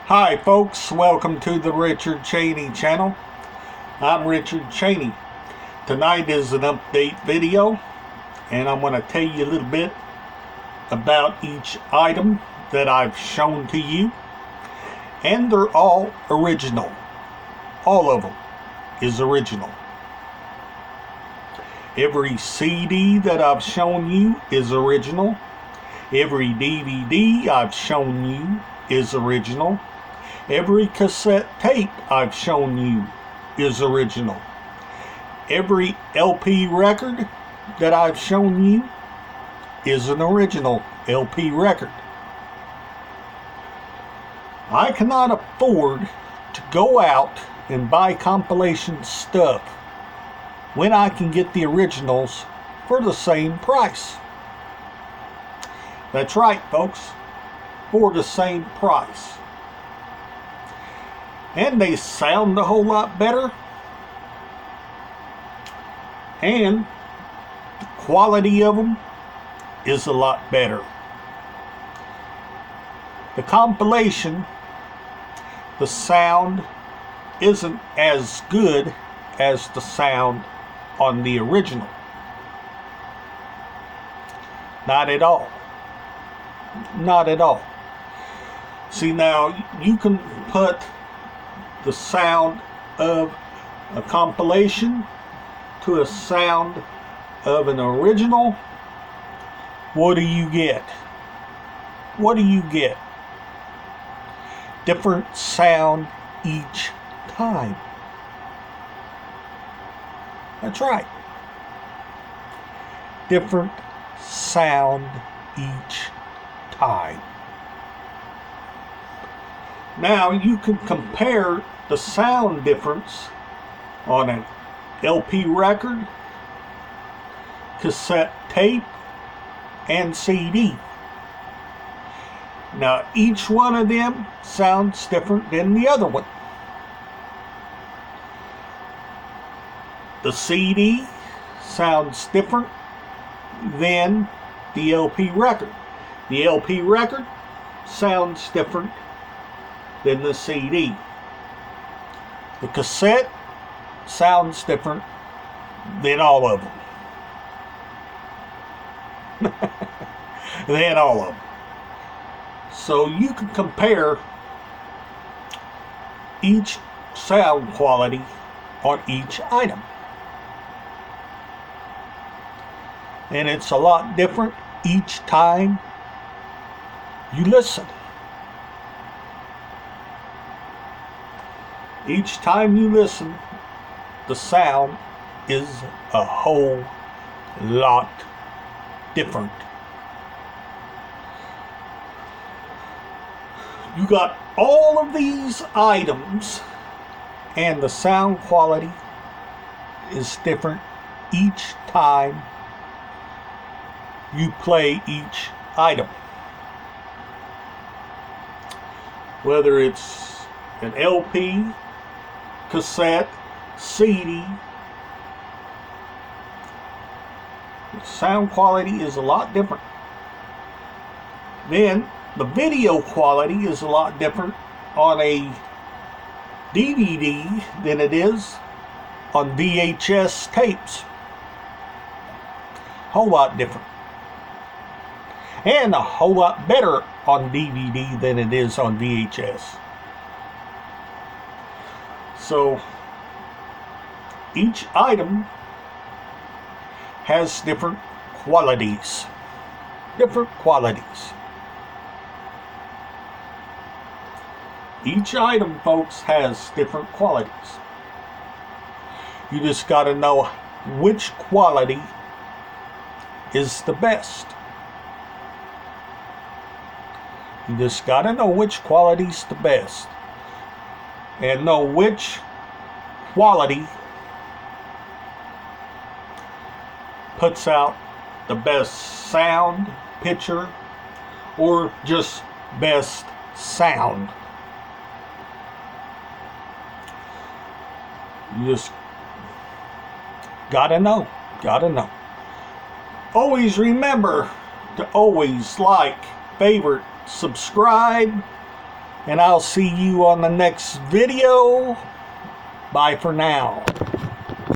Hi folks, welcome to the Richard Cheney channel. I'm Richard Cheney. Tonight is an update video and I'm going to tell you a little bit about each item that I've shown to you. And they're all original. All of them is original. Every CD that I've shown you is original. Every DVD I've shown you is original. Every cassette tape I've shown you is original. Every LP record that I've shown you is an original LP record. I cannot afford to go out and buy compilation stuff when I can get the originals for the same price. That's right, folks, for the same price. And they sound a whole lot better. And the quality of them is a lot better. The compilation, the sound isn't as good as the sound on the original. Not at all. Not at all. See, now you can put the sound of a compilation to a sound of an original. What do you get? What do you get? Different sound each time. That's right. Different sound each time. Now you can compare the sound difference on an LP record, cassette tape, and CD. Now each one of them sounds different than the other one. The CD sounds different than the LP record. The LP record sounds different than the CD. The cassette sounds different than all of them. Than all of them. So you can compare each sound quality on each item. And it's a lot different each time you listen. Each time you listen, the sound is a whole lot different. You got all of these items and the sound quality is different each time you play each item. Whether it's an LP, cassette, CD, the sound quality is a lot different. Then the video quality is a lot different on a DVD than it is on VHS tapes. Whole lot different. And a whole lot better on DVD than it is on VHS. So each item has different qualities. Different qualities. Each item, folks, has different qualities. You just got to know which quality is the best. You just got to know which quality's the best. And know which quality puts out the best sound, picture, or just best sound. You just gotta know. Always remember to always like, favorite, subscribe, and I'll see you on the next video. Bye for now.